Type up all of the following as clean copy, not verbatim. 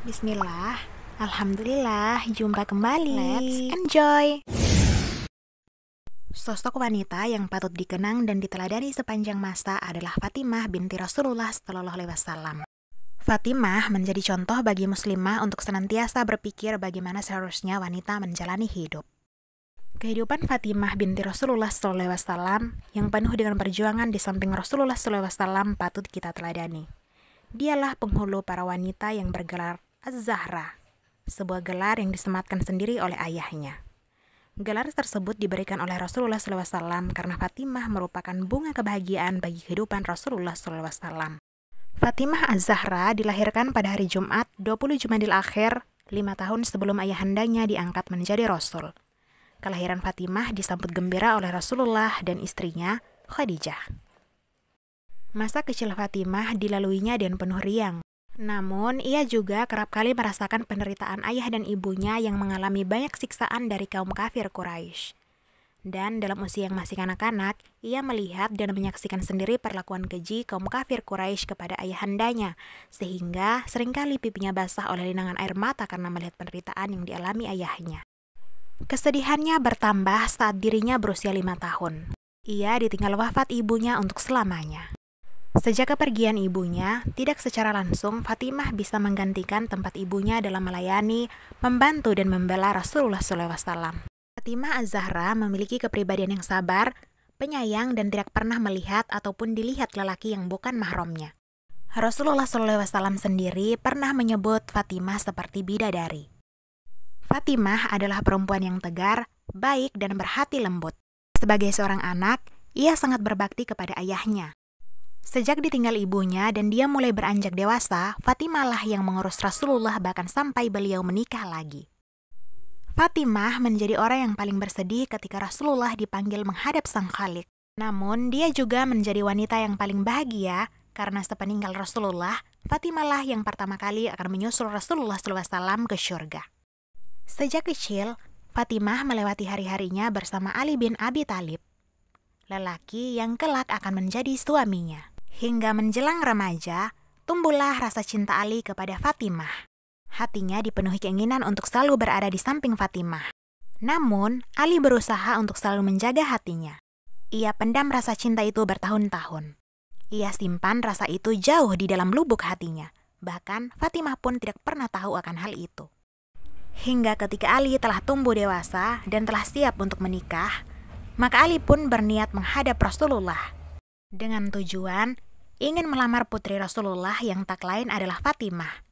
Bismillah, Alhamdulillah, jumpa kembali. Let's enjoy! Sosok wanita yang patut dikenang dan diteladani sepanjang masa adalah Fatimah binti Rasulullah SAW. Fatimah menjadi contoh bagi muslimah untuk senantiasa berpikir bagaimana seharusnya wanita menjalani hidup. Kehidupan Fatimah binti Rasulullah SAW yang penuh dengan perjuangan di samping Rasulullah SAW patut kita teladani. Dialah penghulu para wanita yang bergelar Az-Zahra, sebuah gelar yang disematkan sendiri oleh ayahnya. Gelar tersebut diberikan oleh Rasulullah SAW karena Fatimah merupakan bunga kebahagiaan bagi kehidupan Rasulullah SAW. Fatimah Az-Zahra dilahirkan pada hari Jumat 20 Jumadil Akhir, 5 tahun sebelum ayahandanya diangkat menjadi Rasul. Kelahiran Fatimah disambut gembira oleh Rasulullah dan istrinya, Khadijah. Masa kecil Fatimah dilaluinya dengan penuh riang. Namun, ia juga kerap kali merasakan penderitaan ayah dan ibunya yang mengalami banyak siksaan dari kaum kafir Quraisy. Dan dalam usia yang masih kanak-kanak, ia melihat dan menyaksikan sendiri perlakuan keji kaum kafir Quraisy kepada ayahandanya, sehingga seringkali pipinya basah oleh linangan air mata karena melihat penderitaan yang dialami ayahnya. Kesedihannya bertambah saat dirinya berusia 5 tahun. Ia ditinggal wafat ibunya untuk selamanya. Sejak kepergian ibunya, tidak secara langsung Fatimah bisa menggantikan tempat ibunya dalam melayani, membantu dan membela Rasulullah SAW. Fatimah Az-Zahra memiliki kepribadian yang sabar, penyayang dan tidak pernah melihat ataupun dilihat lelaki yang bukan mahramnya. Rasulullah SAW sendiri pernah menyebut Fatimah seperti bidadari. Fatimah adalah perempuan yang tegar, baik dan berhati lembut. Sebagai seorang anak, ia sangat berbakti kepada ayahnya. Sejak ditinggal ibunya dan dia mulai beranjak dewasa, Fatimah lah yang mengurus Rasulullah bahkan sampai beliau menikah lagi. Fatimah menjadi orang yang paling bersedih ketika Rasulullah dipanggil menghadap Sang Khalik. Namun, dia juga menjadi wanita yang paling bahagia karena sepeninggal Rasulullah, Fatimah lah yang pertama kali akan menyusul Rasulullah SAW ke syurga. Sejak kecil, Fatimah melewati hari-harinya bersama Ali bin Abi Thalib, lelaki yang kelak akan menjadi suaminya. Hingga menjelang remaja, tumbuhlah rasa cinta Ali kepada Fatimah. Hatinya dipenuhi keinginan untuk selalu berada di samping Fatimah. Namun, Ali berusaha untuk selalu menjaga hatinya. Ia pendam rasa cinta itu bertahun-tahun. Ia simpan rasa itu jauh di dalam lubuk hatinya. Bahkan, Fatimah pun tidak pernah tahu akan hal itu. Hingga ketika Ali telah tumbuh dewasa dan telah siap untuk menikah, maka Ali pun berniat menghadap Rasulullah dengan tujuan ingin melamar putri Rasulullah yang tak lain adalah Fatimah,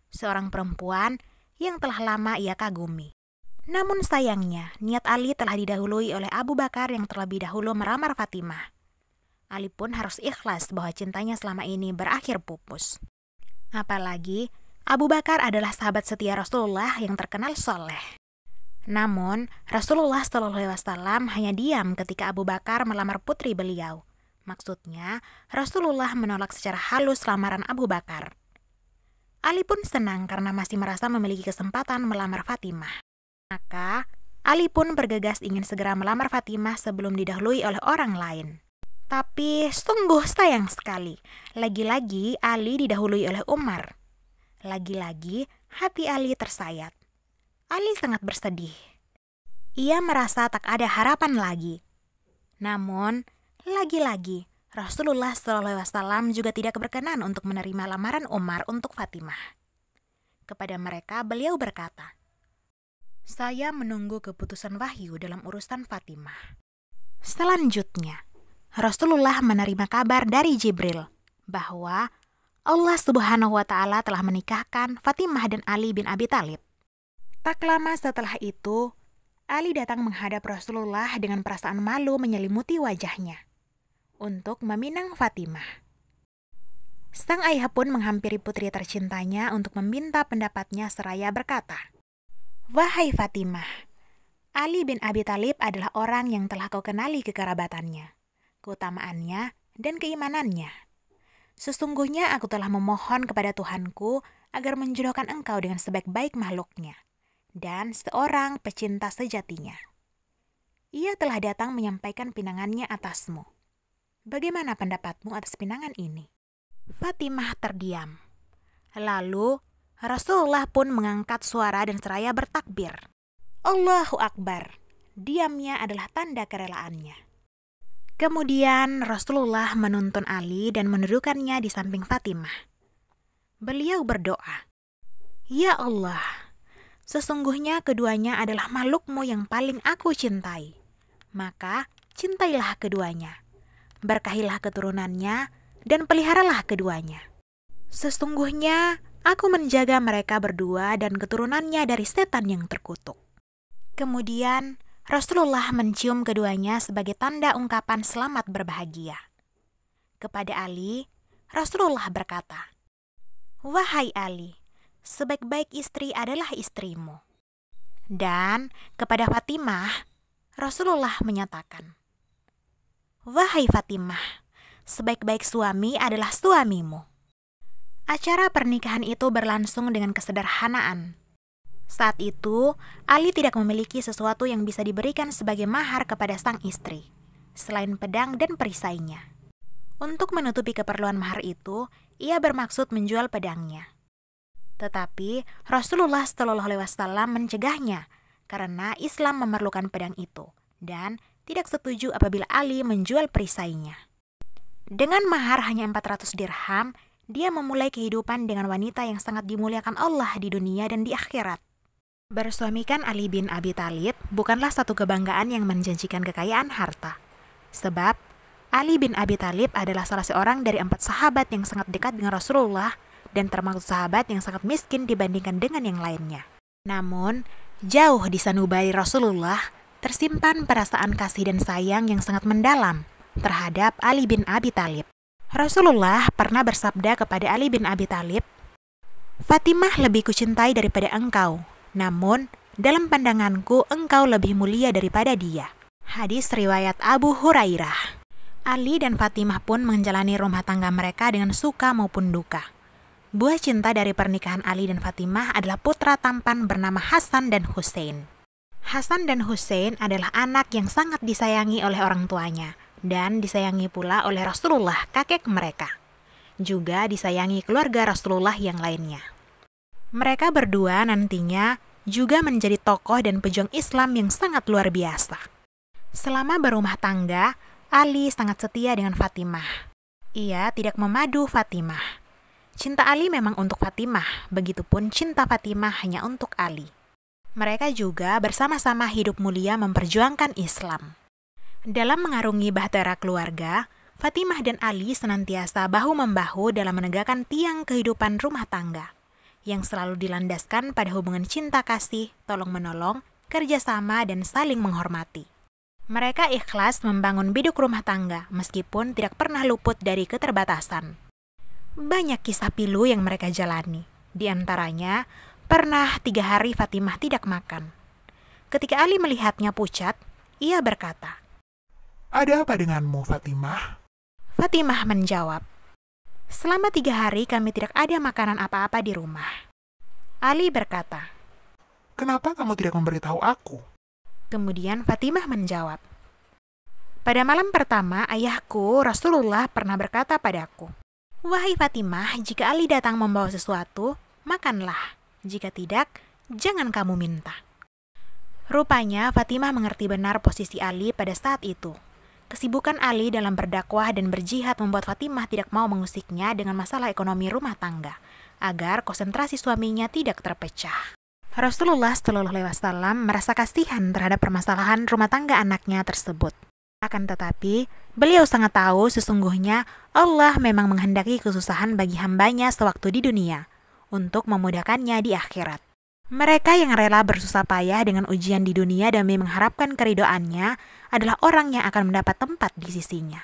seorang perempuan yang telah lama ia kagumi. Namun sayangnya, niat Ali telah didahului oleh Abu Bakar yang terlebih dahulu melamar Fatimah. Ali pun harus ikhlas bahwa cintanya selama ini berakhir pupus. Apalagi, Abu Bakar adalah sahabat setia Rasulullah yang terkenal soleh. Namun, Rasulullah SAW hanya diam ketika Abu Bakar melamar putri beliau. Maksudnya, Rasulullah menolak secara halus lamaran Abu Bakar. Ali pun senang karena masih merasa memiliki kesempatan melamar Fatimah. Maka, Ali pun bergegas ingin segera melamar Fatimah sebelum didahului oleh orang lain. Tapi sungguh sayang sekali, lagi-lagi Ali didahului oleh Umar. Lagi-lagi hati Ali tersayat. Ali sangat bersedih. Ia merasa tak ada harapan lagi. Namun, lagi-lagi Rasulullah SAW juga tidak berkenan untuk menerima lamaran Umar untuk Fatimah. Kepada mereka beliau berkata, "Saya menunggu keputusan wahyu dalam urusan Fatimah." Selanjutnya, Rasulullah menerima kabar dari Jibril bahwa Allah Subhanahu wa Ta'ala telah menikahkan Fatimah dan Ali bin Abi Thalib. Tak lama setelah itu, Ali datang menghadap Rasulullah dengan perasaan malu menyelimuti wajahnya untuk meminang Fatimah. Sang ayah pun menghampiri putri tercintanya untuk meminta pendapatnya seraya berkata, "Wahai Fatimah, Ali bin Abi Thalib adalah orang yang telah kau kenali kekerabatannya, keutamaannya, dan keimanannya. Sesungguhnya aku telah memohon kepada Tuhanku agar menjodohkan engkau dengan sebaik-baik makhluknya dan seorang pecinta sejatinya. Ia telah datang menyampaikan pinangannya atasmu. Bagaimana pendapatmu atas pinangan ini?" Fatimah terdiam. Lalu Rasulullah pun mengangkat suara dan seraya bertakbir. Allahu Akbar. Diamnya adalah tanda kerelaannya. Kemudian Rasulullah menuntun Ali dan mendudukannya di samping Fatimah. Beliau berdoa, "Ya Allah, sesungguhnya keduanya adalah makhlukmu yang paling aku cintai. Maka cintailah keduanya, berkahilah keturunannya, dan peliharalah keduanya. Sesungguhnya aku menjaga mereka berdua dan keturunannya dari setan yang terkutuk." Kemudian Rasulullah mencium keduanya sebagai tanda ungkapan selamat berbahagia. Kepada Ali, Rasulullah berkata, "Wahai Ali, sebaik-baik istri adalah istrimu." Dan kepada Fatimah, Rasulullah menyatakan, "Wahai Fatimah, sebaik-baik suami adalah suamimu." Acara pernikahan itu berlangsung dengan kesederhanaan. Saat itu, Ali tidak memiliki sesuatu yang bisa diberikan sebagai mahar kepada sang istri, selain pedang dan perisainya. Untuk menutupi keperluan mahar itu, ia bermaksud menjual pedangnya. Tetapi Rasulullah SAW mencegahnya karena Islam memerlukan pedang itu dan tidak setuju apabila Ali menjual perisainya. Dengan mahar hanya 400 dirham, dia memulai kehidupan dengan wanita yang sangat dimuliakan Allah di dunia dan di akhirat. Bersuamikan Ali bin Abi Thalib bukanlah satu kebanggaan yang menjanjikan kekayaan harta. Sebab Ali bin Abi Thalib adalah salah seorang dari 4 sahabat yang sangat dekat dengan Rasulullah dan termasuk sahabat yang sangat miskin dibandingkan dengan yang lainnya. Namun, jauh di sanubari Rasulullah tersimpan perasaan kasih dan sayang yang sangat mendalam terhadap Ali bin Abi Thalib. Rasulullah pernah bersabda kepada Ali bin Abi Thalib, "Fatimah lebih kucintai daripada engkau. Namun, dalam pandanganku engkau lebih mulia daripada dia." Hadis riwayat Abu Hurairah. Ali dan Fatimah pun menjalani rumah tangga mereka dengan suka maupun duka. Buah cinta dari pernikahan Ali dan Fatimah adalah putra tampan bernama Hasan dan Hussein. Hasan dan Hussein adalah anak yang sangat disayangi oleh orang tuanya dan disayangi pula oleh Rasulullah, kakek mereka. Juga disayangi keluarga Rasulullah yang lainnya. Mereka berdua nantinya juga menjadi tokoh dan pejuang Islam yang sangat luar biasa. Selama berumah tangga, Ali sangat setia dengan Fatimah. Ia tidak memadu Fatimah. Cinta Ali memang untuk Fatimah, begitupun cinta Fatimah hanya untuk Ali. Mereka juga bersama-sama hidup mulia memperjuangkan Islam. Dalam mengarungi bahtera keluarga, Fatimah dan Ali senantiasa bahu-membahu dalam menegakkan tiang kehidupan rumah tangga yang selalu dilandaskan pada hubungan cinta kasih, tolong-menolong, kerjasama, dan saling menghormati. Mereka ikhlas membangun biduk rumah tangga meskipun tidak pernah luput dari keterbatasan. Banyak kisah pilu yang mereka jalani. Di antaranya, pernah 3 hari Fatimah tidak makan. Ketika Ali melihatnya pucat, ia berkata, "Ada apa denganmu, Fatimah?" Fatimah menjawab, "Selama 3 hari kami tidak ada makanan apa-apa di rumah." Ali berkata, "Kenapa kamu tidak memberitahu aku?" Kemudian Fatimah menjawab, "Pada malam pertama, ayahku Rasulullah pernah berkata padaku, 'Wahai Fatimah, jika Ali datang membawa sesuatu, makanlah. Jika tidak, jangan kamu minta.'" Rupanya Fatimah mengerti benar posisi Ali pada saat itu. Kesibukan Ali dalam berdakwah dan berjihad membuat Fatimah tidak mau mengusiknya dengan masalah ekonomi rumah tangga, agar konsentrasi suaminya tidak terpecah. Rasulullah SAW merasa kasihan terhadap permasalahan rumah tangga anaknya tersebut. Akan tetapi, beliau sangat tahu sesungguhnya Allah memang menghendaki kesusahan bagi hambanya sewaktu di dunia, untuk memudahkannya di akhirat. Mereka yang rela bersusah payah dengan ujian di dunia demi mengharapkan keridhoannya adalah orang yang akan mendapat tempat di sisinya.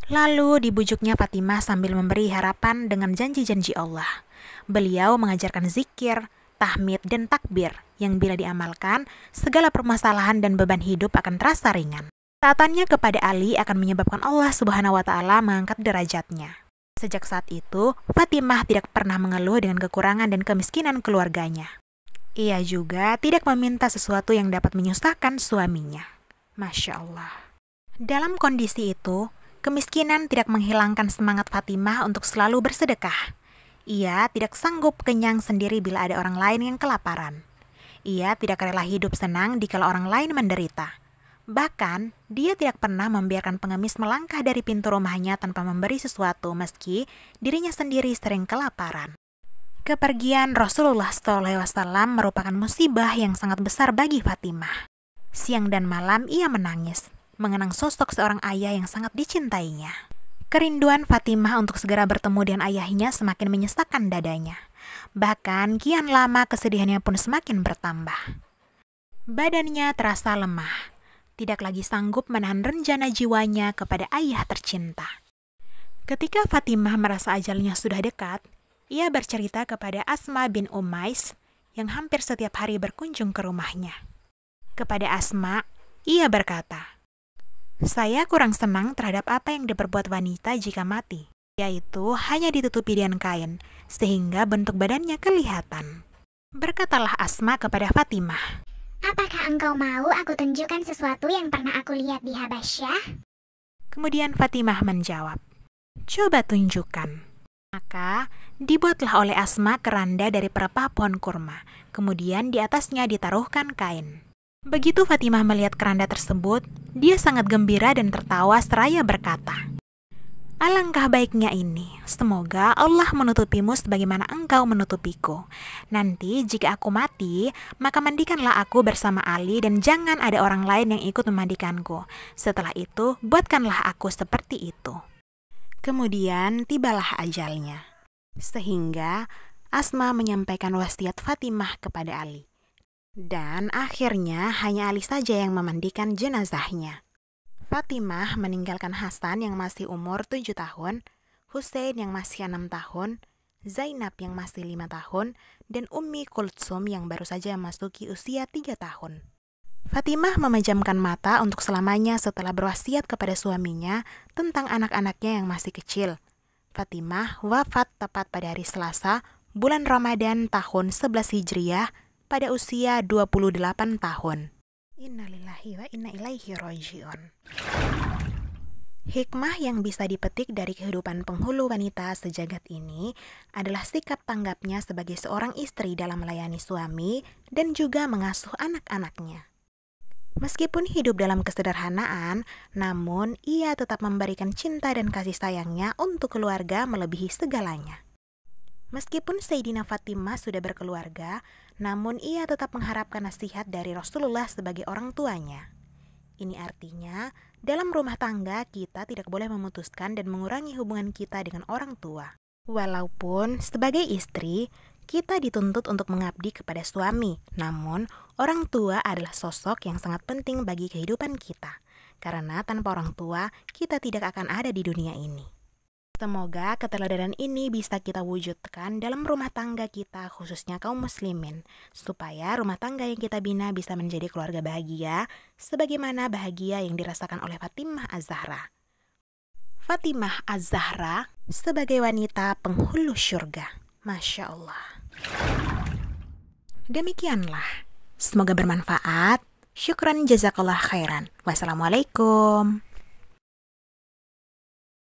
Lalu dibujuknya Fatimah sambil memberi harapan dengan janji-janji Allah. Beliau mengajarkan zikir, tahmid, dan takbir yang bila diamalkan, segala permasalahan dan beban hidup akan terasa ringan. Taatannya kepada Ali akan menyebabkan Allah Subhanahu wa Ta'ala mengangkat derajatnya. Sejak saat itu, Fatimah tidak pernah mengeluh dengan kekurangan dan kemiskinan keluarganya. Ia juga tidak meminta sesuatu yang dapat menyusahkan suaminya. Masya Allah. Dalam kondisi itu, kemiskinan tidak menghilangkan semangat Fatimah untuk selalu bersedekah. Ia tidak sanggup kenyang sendiri bila ada orang lain yang kelaparan. Ia tidak rela hidup senang dikala orang lain menderita. Bahkan, dia tidak pernah membiarkan pengemis melangkah dari pintu rumahnya tanpa memberi sesuatu meski dirinya sendiri sering kelaparan. Kepergian Rasulullah SAW merupakan musibah yang sangat besar bagi Fatimah. Siang dan malam ia menangis, mengenang sosok seorang ayah yang sangat dicintainya. Kerinduan Fatimah untuk segera bertemu dengan ayahnya semakin menyesakkan dadanya. Bahkan kian lama kesedihannya pun semakin bertambah. Badannya terasa lemah, tidak lagi sanggup menahan rencana jiwanya kepada ayah tercinta. Ketika Fatimah merasa ajalnya sudah dekat, ia bercerita kepada Asma bin Umais yang hampir setiap hari berkunjung ke rumahnya. Kepada Asma, ia berkata, "Saya kurang senang terhadap apa yang diperbuat wanita jika mati, yaitu hanya ditutupi dengan kain, sehingga bentuk badannya kelihatan." Berkatalah Asma kepada Fatimah, "Apakah engkau mau aku tunjukkan sesuatu yang pernah aku lihat di Habasyah?" Kemudian Fatimah menjawab, "Coba tunjukkan." Maka dibuatlah oleh Asma keranda dari pelepah pohon kurma, kemudian di atasnya ditaruhkan kain. Begitu Fatimah melihat keranda tersebut, dia sangat gembira dan tertawa seraya berkata, "Alangkah baiknya ini, semoga Allah menutupimu sebagaimana engkau menutupiku. Nanti jika aku mati, maka mandikanlah aku bersama Ali dan jangan ada orang lain yang ikut memandikanku. Setelah itu, buatkanlah aku seperti itu." Kemudian tibalah ajalnya, sehingga Asma menyampaikan wasiat Fatimah kepada Ali. Dan akhirnya hanya Ali saja yang memandikan jenazahnya. Fatimah meninggalkan Hasan yang masih umur 7 tahun, Husain yang masih 6 tahun, Zainab yang masih 5 tahun, dan Ummi Kultsum yang baru saja memasuki usia 3 tahun. Fatimah memejamkan mata untuk selamanya setelah berwasiat kepada suaminya tentang anak-anaknya yang masih kecil. Fatimah wafat tepat pada hari Selasa, bulan Ramadan tahun 11 Hijriah, pada usia 28 tahun. Innalillahi wa inna ilaihi raji'un. Hikmah yang bisa dipetik dari kehidupan penghulu wanita sejagat ini adalah sikap tanggapnya sebagai seorang istri dalam melayani suami dan juga mengasuh anak-anaknya. Meskipun hidup dalam kesederhanaan, namun ia tetap memberikan cinta dan kasih sayangnya untuk keluarga melebihi segalanya. Meskipun Sayyidina Fatimah sudah berkeluarga, namun ia tetap mengharapkan nasihat dari Rasulullah sebagai orang tuanya. Ini artinya, dalam rumah tangga kita tidak boleh memutuskan dan mengurangi hubungan kita dengan orang tua. Walaupun sebagai istri, kita dituntut untuk mengabdi kepada suami, namun orang tua adalah sosok yang sangat penting bagi kehidupan kita. Karena tanpa orang tua, kita tidak akan ada di dunia ini. Semoga keteladanan ini bisa kita wujudkan dalam rumah tangga kita, khususnya kaum muslimin, supaya rumah tangga yang kita bina bisa menjadi keluarga bahagia, sebagaimana bahagia yang dirasakan oleh Fatimah Az-Zahra. Fatimah Az-Zahra sebagai wanita penghulu syurga. Masya Allah. Demikianlah. Semoga bermanfaat. Syukran jazakallah khairan. Wassalamualaikum.